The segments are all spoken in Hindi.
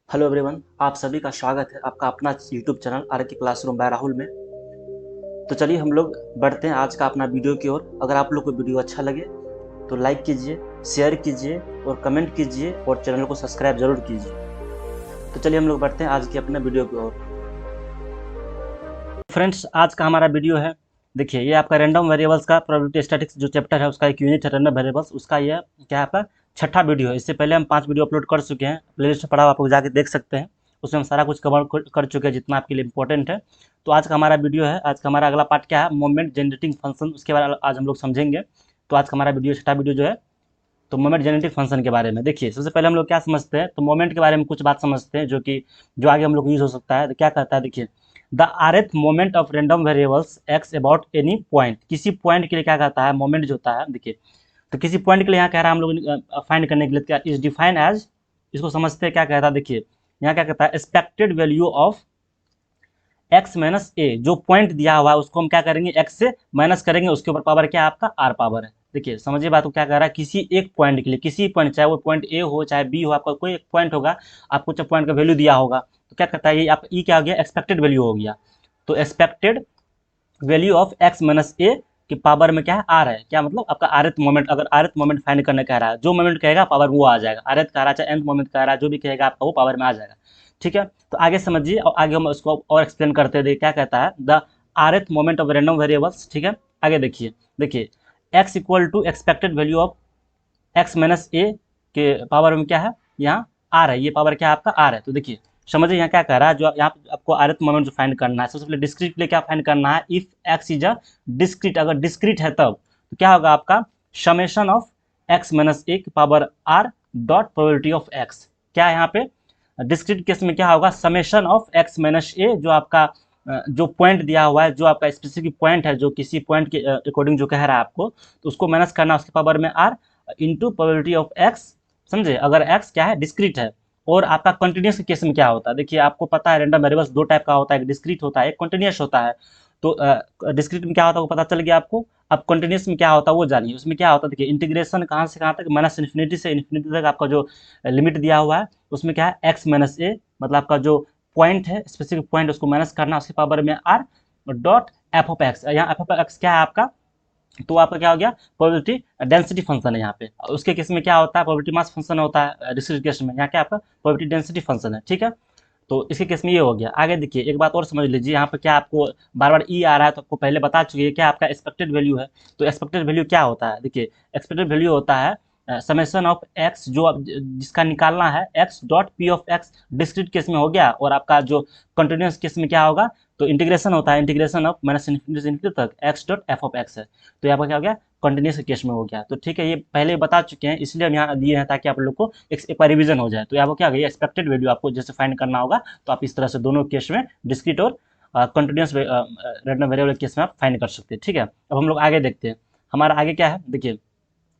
हेलो एवरीवन, आप सभी का स्वागत है आपका अपना यूट्यूब चैनल आर के क्लासरूम बाय राहुल में। तो चलिए हम लोग बढ़ते हैं आज का अपना वीडियो की ओर। अगर आप लोग को वीडियो अच्छा लगे तो लाइक कीजिए, शेयर कीजिए और कमेंट कीजिए और चैनल को सब्सक्राइब जरूर कीजिए। तो चलिए हम लोग बढ़ते हैं आज के अपने वीडियो की ओर। फ्रेंड्स, आज का हमारा वीडियो है, देखिए ये आपका रैंडम वेरिएबल्स का प्रोबेबिलिटी स्टैटिस्टिक्स जो चैप्टर है उसका एक यूनिट है रैंडम वेरिएबल्स, उसका ये क्या है आपका छठा वीडियो है। इससे पहले हम 5 वीडियो अपलोड कर चुके हैं, प्लेलिस्ट में पड़ा हुआ आप लोग जाके देख सकते हैं। उसमें हम सारा कुछ कवर कर चुके हैं जितना आपके लिए इंपॉर्टेंट है। तो आज का हमारा वीडियो है, आज का हमारा अगला पार्ट क्या है, मोमेंट जनरेटिंग फंक्शन, उसके बारे में आज हम लोग समझेंगे। तो आज का हमारा वीडियो छठा वीडियो जो है तो मोमेंट जेनेटिक फंक्शन के बारे में। देखिए सबसे पहले हम लोग क्या समझते हैं, तो मोमेंट के बारे में कुछ बात समझते हैं जो कि जो आगे हम लोग यूज हो सकता है। तो क्या कहता है, देखिए the rth moment of random variables x about any point, किसी पॉइंट के लिए क्या कहता है मोमेंट जो होता है। देखिए तो किसी पॉइंट के लिए यहाँ कह रहा है हम लोग फाइंड करने के लिए क्या इज डिफाइन एज, इसको समझते हैं क्या कहता है। देखिए यहाँ क्या कहता है, expected value of x minus a, जो पॉइंट दिया हुआ है उसको हम क्या करेंगे एक्स से माइनस करेंगे, उसके ऊपर पावर क्या है आपका आर पावर है। देखिए समझिए बात को, क्या कह रहा है किसी एक पॉइंट के लिए, किसी पॉइंट चाहे वो पॉइंट ए हो चाहे बी हो, आपका कोई एक पॉइंट होगा, आपको जब पॉइंट का वैल्यू दिया होगा तो क्या कहता है ये आप ई क्या हो गया एक्सपेक्टेड वैल्यू हो गया। तो expected value of x minus a की पावर में क्या है आर है, क्या मतलब आपका आरथ मोमेंट, अगर आरथ मोमेंट फाइंड करने कह रहा है, जो मोमेंट कहेगा पावर वो आ जाएगा, आरथ कह रहा है चाहे nth मोमेंट कह रहा है, जो भी कहेगा आपका वो पावर में आ जाएगा। ठीक है, तो आगे समझिए और आगे हम उसको और एक्सप्लेन करते हैं। क्या कहता है the rth moment of random variables. ठीक है, आगे देखिए, देखिए x equal to expected value of x minus a के पावर में क्या है यहाँ आर है, ये पावर क्या है आपका आर है। तो देखिए समझिए यहाँ क्या कह रहा है, जो यहाँ पे आपको आरथ मोमेंट जो फाइंड करना है, सबसे पहले डिस्क्रीट के लिए क्या फाइंड करना है, if x is a discrete, अगर डिस्क्रीट है तब तो क्या होगा आपका summation of x minus a की power R dot probability of x. क्या है यहाँ पे डिस्क्रीट केस में क्या होगा, summation of x minus a, जो आपका जो पॉइंट दिया हुआ है, जो आपका स्पेसिफिक पॉइंट है, जो किसी पॉइंट के अकॉर्डिंग जो कह रहा है आपको, तो उसको माइनस करना उसके पावर में R into probability of X. समझे, अगर एक्स क्या है डिस्क्रीट है। और आपका कंटिन्यूस के केस में क्या होता है, देखिए आपको पता है रैंडम वेरिएबल्स दो टाइप का होता है, एक डिस्क्रीट होता है एक कंटिन्यूस होता है। तो डिस्क्रीट में क्या होता है वो पता चल गया आपको। अब कंटिन्यूस में क्या होता है वो जानिए, उसमें क्या होता है, देखिए इंटीग्रेशन कहाँ से कहाँ तक, माइनस इन्फिनिटी से इन्फिनिटी तक आपका जो लिमिट दिया हुआ है, उसमें क्या है एक्स माइनस ए, मतलब आपका जो पॉइंट है स्पेसिफिक पॉइंट उसको माइनस करना उसके पावर में R dot F of x. यहाँ एफ ऑफ एक्स क्या है आपका, तो आपका क्या हो गया प्रोबेबिलिटी डेंसिटी फंक्शन है यहाँ पे। उसके केस में क्या होता है प्रोबेबिलिटी मास फंक्शन होता है डिस्क्रीट केस में, यहाँ क्या आपका प्रोबेबिलिटी डेंसिटी फंक्शन है। ठीक है, तो इसके केस में ये हो गया। आगे देखिए एक बात और समझ लीजिए, यहाँ पे क्या आपको बार बार ई आ रहा है तो आपको पहले बता चुकी है क्या आपका एक्सपेक्टेड वैल्यू है। तो एक्सपेक्टेड वैल्यू क्या होता है, देखिए एक्सपेक्टेड वैल्यू होता है समेशन ऑफ एक्स, जो जिसका निकालना है x dot P of x, discrete case में हो गया। और आपका जो कंटिन्यूस केस में क्या होगा, तो इंटीग्रेशन होता है, इंटीग्रेशन ऑफ माइनस इन्फिनिटी से इन्फिनिटी तक x dot F of x है। तो यहाँ पर क्या हो गया कंटिन्यूस केस में हो गया। तो ठीक है, ये पहले बता चुके हैं इसलिए हम यहाँ दिए हैं ताकि आप लोग को एक बार रिविजन हो जाए। तो यहाँ पर क्या हो गया एक्सपेक्टेड वैल्यू आपको जैसे फाइंड करना होगा, तो आप इस तरह से दोनों केस में डिस्क्रीट और कंटिन्यूस रैंडम वेरिएबल केस में आप फाइंड कर सकते हैं। ठीक है, अब हम लोग आगे देखते हैं हमारा आगे क्या है। देखिए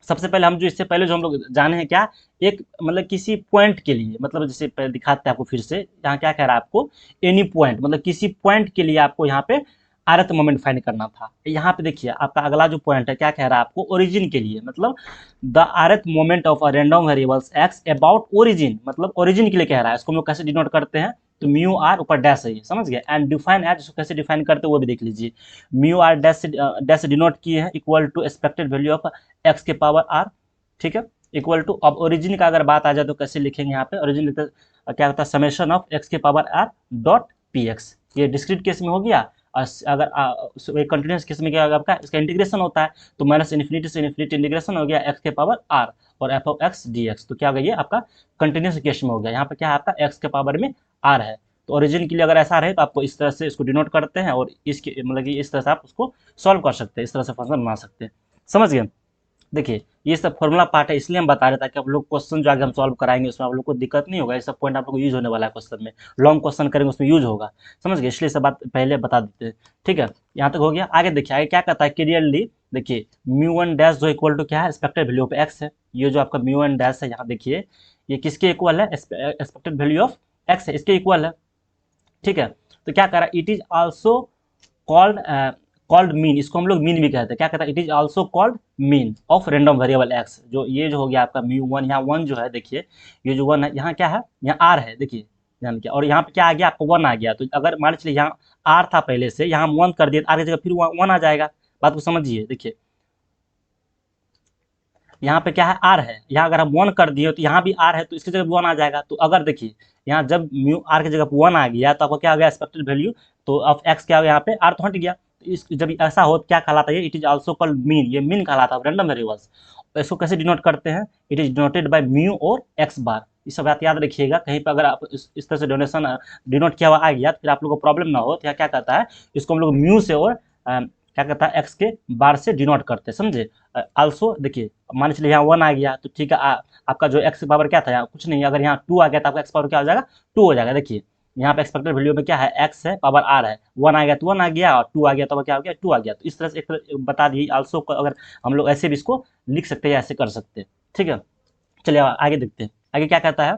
सबसे पहले हम जो इससे पहले जो हम लोग जाने हैं क्या, एक मतलब किसी पॉइंट के लिए, मतलब जैसे पहले दिखाते हैं आपको फिर से, यहाँ क्या कह रहा है आपको एनी पॉइंट, मतलब किसी पॉइंट के लिए आपको यहाँ पे आरथ मोमेंट फाइंड करना था। यहाँ पे देखिए आपका अगला जो पॉइंट है क्या कह रहा है आपको ओरिजिन के लिए, मतलब the rth moment of a random variables x about origin, मतलब ओरिजिन के लिए कह रहा है। इसको हम लोग कैसे डिनोट करते हैं, तो म्यू आर ऊपर डैश है, समझ गए। एंड डिफाइन एज, इसको कैसे डिफाइन करते हैं वो भी देख लीजिए। म्यू आर डैश डिनोट किए हैं equal to expected value of X के पावर आर। ठीक है, इक्वल टू, अब ओरिजिन का अगर बात आ जाए तो कैसे लिखेंगे यहाँ पे ओरिजिन लिखते क्या होता है समेशन ऑफ एक्स के power R dot P x, ये डिस्क्रीट केस में हो गया। और अगर कंटिन्यूस केस में क्या होगा आपका इसका इंटीग्रेशन होता है, तो माइनस इन्फिनिटी से इन्फिनिटी इंटीग्रेशन हो गया एक्स के पावर आर और F of x D x. तो क्या हो गया ये आपका कंटिन्यूस केस में हो गया। यहाँ पे क्या है आपका एक्स के पावर में आर है। तो ओरिजिन के लिए अगर ऐसा रहे तो आपको इस तरह से इसको डिनोट करते हैं और इसके मतलब कि इस तरह से आप उसको सॉल्व कर सकते हैं, इस तरह से फंक्शन बना सकते हैं। समझ गए, देखिए ये सब फॉर्मूला पार्ट है इसलिए हम बता रहे थे ताकि आप लोग क्वेश्चन जो आगे हम सॉल्व कराएंगे उसमें आप लोग को दिक्कत नहीं होगा, ये सब पॉइंट आप लोग को यूज होने वाला है क्वेश्चन में, लॉन्ग क्वेश्चन करेंगे उसमें यूज होगा। समझ गए, इसलिए सब बात पहले बता देते हैं। ठीक है, यहाँ तक हो गया। आगे देखिए आगे क्या कहता है क्लियरली, देखिए म्यू वन डैश जो इक्वल टू क्या है एक्सपेक्टेड वैल्यू ऑफ एक्स है। ये जो आपका म्यू वन डैश है यहाँ देखिए ये किसके इक्वल है, एक्सपेक्टेड वैल्यू ऑफ एक्स है, इसके इक्वल है। ठीक है, तो क्या कह रहा है it is also called called mean, इसको हम लोग मीन भी कहते हैं। क्या कहता है it is also called mean of random variable x, जो ये जो हो गया आपका म्यू वन, यहाँ वन जो है देखिए ये जो वन है यहाँ क्या है यहाँ आर है। देखिए ध्यान किया, और यहाँ पे क्या आ गया आपको 1 आ गया। तो अगर मान चलिए यहाँ आर था पहले से, यहाँ हम 1 कर दिए, आर की जगह फिर 1 आ जाएगा। बात को समझिए, देखिए यहाँ पे क्या है, आर है, यहाँ अगर हम 1 कर दिए तो यहाँ भी आर है, तो इसकी जगह 1 आ जाएगा। तो अगर देखिए यहाँ जब म्यू आर की जगह 1 आ गया तो आपको क्या हो गया, एक्सपेक्टेड वैल्यू तो ऑफ एक्स क्या हो गया, यहाँ पे आर तो हट गया। तो इस जब ऐसा हो तो क्या कहलाता है, it is also called mean, ये मीन कहलाता है रैंडम वेरिएबल्स। तो इसको कैसे डिनोट करते हैं, it is denoted by mu और एक्स बार। ये सब बात याद रखिएगा, कहीं पर अगर आप इस तरह से डोनेशन डिनोट किया हुआ आ गया तो फिर आप लोगों को प्रॉब्लम ना हो। तो क्या कहता है, इसको हम लोग म्यू से और क्या कहता है एक्स के बार से डिनोट करते हैं, समझे। आल्सो देखिए मान चलिए यहाँ 1 आ गया तो ठीक है, आपका जो एक्स पावर क्या था, यहाँ कुछ नहीं, अगर यहाँ 2 आ गया तो आपका एक्स पावर क्या हो जाएगा, 2 हो जाएगा। देखिए यहाँ पे एक्सपेक्टेड वैल्यू में क्या है, एक्स है, पावर आर है, 1 आ गया तो 1 आ गया, और 2 आ गया तो क्या हो गया, 2 आ गया। तो इस तरह से एक बता दिए आल्सो, अगर हम लोग ऐसे भी इसको लिख सकते हैं या ऐसे कर सकते हैं, ठीक है। चलिए आगे देखते हैं, आगे क्या कहता है,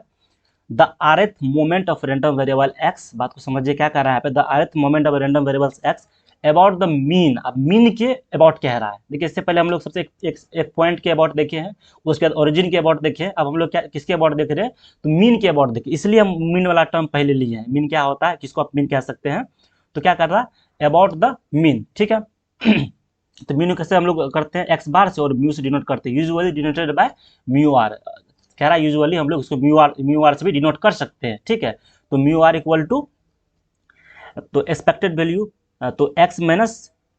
the rth moment of random variable x, बात को समझिए क्या कर रहा है यहाँ पे, the rth moment of random variables x about the mean. अब मीन के अबाउट कह रहा है, देखिए इससे पहले हम लोग सबसे एक पॉइंट के अबाउट देखे हैं, उसके बाद ओरिजिन के अबाउट देखे हैं, अब हम लोग क्या किसके अबाउट देख रहे हैं, तो मीन के अबाउट देखे, इसलिए हम मीन वाला टर्म पहले लिए हैं। मीन क्या होता है, किसको आप मीन कह सकते हैं, तो क्या कर रहा है, अबाउट द मीन, ठीक है। तो मीन कैसे हम लोग करते हैं, एक्स बार से और म्यू से डिनोट करते हैं, usually denoted by mu R. कह रहा है यूजुअली हम लोग इसको म्यू आर से भी डिनोट कर सकते हैं, ठीक है। तो म्यू आर इक्वल टू, तो एक्सपेक्टेड वैल्यू तो एक्स माइनस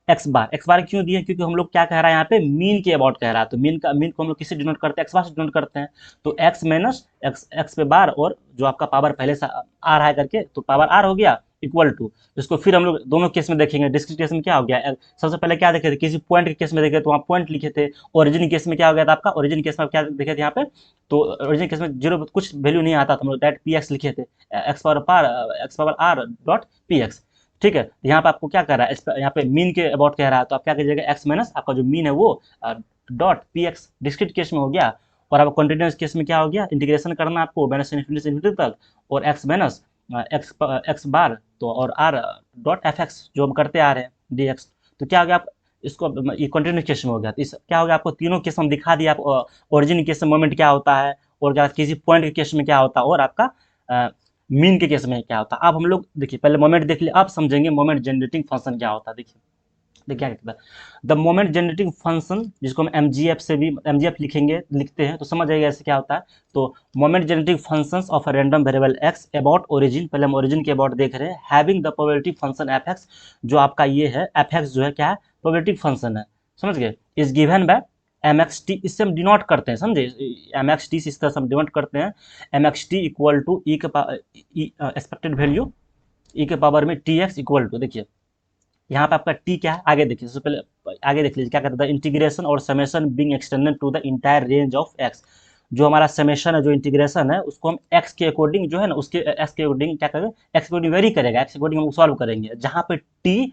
एक्स बार क्यों दिए, क्योंकि हम लोग क्या कह रहा है यहाँ पे, मीन के अबाउट कह रहा है। तो मीन को हम लोग किससे डिनोट करते हैं, एक्स बार से डिनोट करते हैं। तो एक्स माइनस एक्स पे बार और जो आपका पावर पहले से आ रहा है करके, तो पावर आर हो गया इक्वल टू। इसको फिर हम लोग दोनों केस में देखेंगे, डिस्क्रीट केस में क्या हो गया, सबसे पहले क्या देखे थे, किसी पॉइंट के केस में देखे तो वहाँ पॉइंट लिखे थे। ओरिजिन केस में क्या हो गया था आपका, ओरिजिन केस में क्या देखे थे यहाँ पे, तो ओरिजिन केस में जीरो कुछ वैल्यू नहीं आता था, हम लोग डायरेक्ट पी एक्स लिखे थे, x power R dot P x, ठीक है। यहाँ पे आपको क्या कर रहा है, यहाँ पे मीन के अबाउट कह रहा है, तो आप क्या कीजिएगा, एक्स माइनस आपका जो मीन है वो dot P x discrete case में हो गया, और आपको कंटिन्यूस केस में क्या हो गया, इंटीग्रेशन करना आपको माइनस से इन्फिनिटी तक, और एक्स माइनस एक्स बार तो और आर डॉट एफ एक्स जो हम करते आ रहे हैं डी एक्स। तो क्या हो गया, आप इसको ये कंटिन्यूस केस में हो गया, तो इस क्या हो गया, आपको तीनों केस हम दिखा दिया, आप ओरिजिन केस में मोमेंट क्या होता है, और क्या किसी पॉइंट के केस में क्या होता है, और आपका मीन के केस में क्या होता है। अब हम लोग देखिए पहले मोमेंट देख लिया, अब समझेंगे मोमेंट जनरेटिंग फंक्शन क्या होता है। देखिए क्या कहता है, द मोमेंट जनरेटिंग फंक्शन, जिसको हम एमजीएफ से भी एमजीएफ लिखते हैं, तो समझ जाइएगा ऐसे क्या होता है। तो moment generating functions of a random variable x about origin, पहले हम ओरिजिन के अबाउट देख रहे हैं, having the probability function F x, जो आपका ये है एफ एक्स जो है क्या है, प्रोबेबिलिटी फंक्शन है, समझ गए, is given by M X T, इससे हम डिनोट करते हैं, समझे, एम एक्स टी से इस तरह से हम डिनोट करते हैं, M X T equal to E के एक्सपेक्टेड वैल्यू ई के पावर में टी एक्स इक्वल टू, देखिए यहाँ पे आपका टी क्या है, आगे देखिए, सबसे पहले आगे देख लीजिए क्या कहता है, इंटीग्रेशन और summation being extended to the entire range of X. जो हमारा समेशन है, जो इंटीग्रेशन है, उसको हम एक्स के अकॉर्डिंग जो है ना, उसके एक्स के अकॉर्डिंग क्या करेंगे, एक्स के अकॉर्डिंग वेरी करेगा, एक्स के अकॉर्डिंग हम सॉल्व करेंगे, जहाँ पे T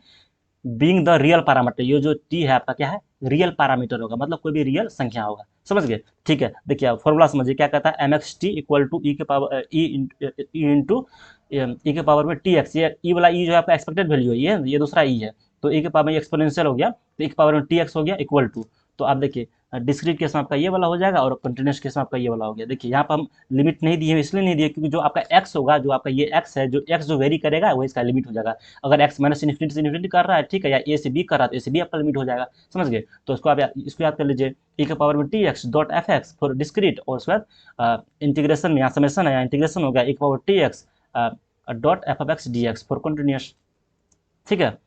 being the real parameter, ये जो टी है आपका क्या है, रियल पैरामीटर होगा, मतलब कोई भी रियल संख्या होगा, समझ गए, ठीक है। देखिए फॉर्मूला समझिए क्या कहता है, M X T equal to E के पावर ई इंटू ई के पावर में टी एक्स, ये ई वाला ई जो है आपका एक्सपेक्टेड वैल्यू है, ये दूसरा ई है, तो ई के पावर में एक्सपोनेंशियल हो गया, तो ई के पावर में टी एक्स हो गया इक्वल टू। तो आप देखिए डिस्क्रीट केस में आपका ये वाला हो जाएगा, और कंटिन्यूस केस में आपका ये वाला हो गया। देखिए यहाँ पर हम लिमिट नहीं दिए, इसलिए नहीं दिए क्योंकि जो आपका एक्स होगा, जो आपका ये एक्स है, जो एक्स जो वेरी करेगा वही इसका लिमिट हो जाएगा। अगर एक्स माइनस इन्फिनिटी से इन्फिनिटी कर रहा है, ठीक है, या ए से बी कर रहा है, तो ए से बी आपका लिमिट हो जाएगा, समझ गए। तो इसको आप इसको याद कर लीजिए, ई के पावर में T x dot F x for discrete, और उसके बाद इंटीग्रेशन में यहाँ समेशन है, यहाँ इंटीग्रेशन हो गया, ई के power T x dot F F x D x for continuous, ठीक है।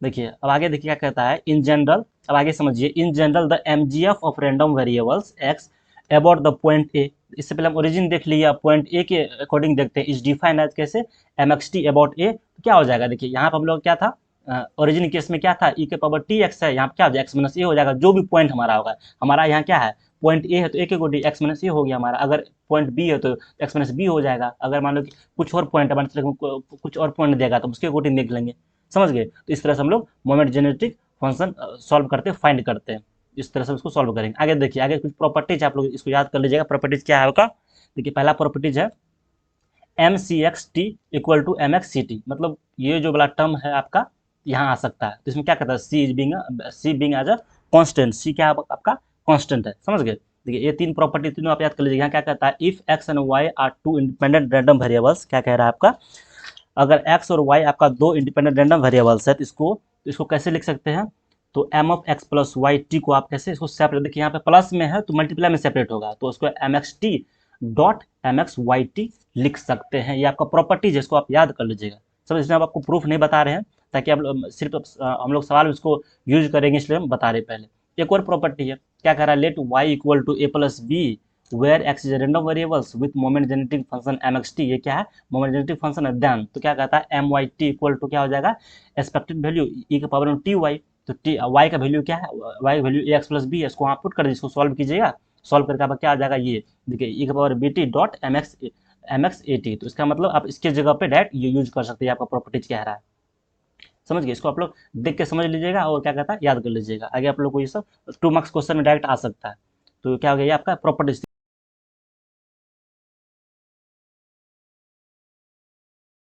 देखिए अब आगे देखिए क्या कहता है, इन जनरल, अब आगे समझिए, in general the MGF of random variables x about the point A, इससे पहले हम ओरिजिन देख लिया, पॉइंट ए के अकॉर्डिंग देखते हैं, इज डिफाइन एज कैसे, एम एक्स टी अबाउट ए, तो क्या हो जाएगा, देखिए यहाँ पर हम लोग क्या था, ओरिजिन केस में क्या था, ई के पावर टी एक्स है, यहाँ पर क्या हो जाएगा, एक्स माइनस ए हो जाएगा, जो भी पॉइंट हमारा होगा, हमारा यहाँ क्या है, पॉइंट ए है तो ए के अकॉर्डिंग एक्स माइनस ए हो गया हमारा, अगर पॉइंट बी है तो एक्स माइनस बी हो जाएगा, अगर मान लो कि कुछ और पॉइंट है, मान लो कुछ और पॉइंट देगा तो उसके अकॉर्डिंग देख लेंगे, समझ गए। तो इस तरह से हम लोग मोमेंट जेनेटिक फंक्शन सॉल्व करते हैं, फाइंड करते हैं, इस तरह से उसको सॉल्व करेंगे। आगे देखिए, आगे कुछ प्रॉपर्टीज आप लोग इसको याद कर लीजिएगा, प्रॉपर्टीज क्या है उसका। देखिए पहला प्रॉपर्टीज है M C X T equal to M X C T, मतलब ये जो वाला टर्म है आपका यहाँ आ सकता है, तो इसमें क्या कहता है, सी बीइंग एज अ कांस्टेंट, सी क्या है आपका कांस्टेंट है, समझ गए। देखिए ये तीन प्रॉपर्टी तीनों आप याद कर लीजिए। यहाँ क्या कहता है, if X and Y are two independent random variables, क्या कह रहा है आपका, अगर एक्स और वाई आपका दो इंडिपेंडेंट रैंडम वेरिएबल्स है तो इसको कैसे लिख सकते हैं, तो M of X plus Y T को आप कैसे इसको सेपरेट, देखिए यहाँ पे प्लस में है तो मल्टीप्लाई में सेपरेट होगा, तो उसको M X T dot M X Y T लिख सकते हैं। ये आपका प्रॉपर्टी है, जिसको आप याद कर लीजिएगा। सब इसमें आप आपको प्रूफ नहीं बता रहे हैं, ताकि आप सिर्फ हम लोग सवाल में इसको यूज करेंगे, इसलिए हम बता रहे पहले। एक और प्रॉपर्टी है, क्या कह रहा है, let Y equal to A plus B where X is random variables with moment generating function M X T. ये क्या है, मोमेंट जनरेटिंग फंक्शन है। देन तो क्या कहता है, M Y T equal to क्या हो जाएगा, एक्सपेक्टेड वैल्यू ई के पावर टी वाई। तो टी वाई का वैल्यू क्या है, वाई का value A X plus B है, इसको आप पुट कर दीजिए, इसको सॉल्व कीजिएगा। सॉल्व करके आपका क्या आ जाएगा, ये देखिए ई के power B T dot M X A T. तो इसका मतलब आप इसके जगह पे डायरेक्ट ये यूज कर सकते हैं, आपका प्रॉपर्टीज कह रहा है। समझ गए, इसको आप लोग देख के समझ लीजिएगा और क्या कहता है याद कर लीजिएगा, आगे आप लोग को ये सब 2 मार्क्स क्वेश्चन में डायरेक्ट आ सकता है। तो क्या हो गया, ये आपका प्रॉपर्टीज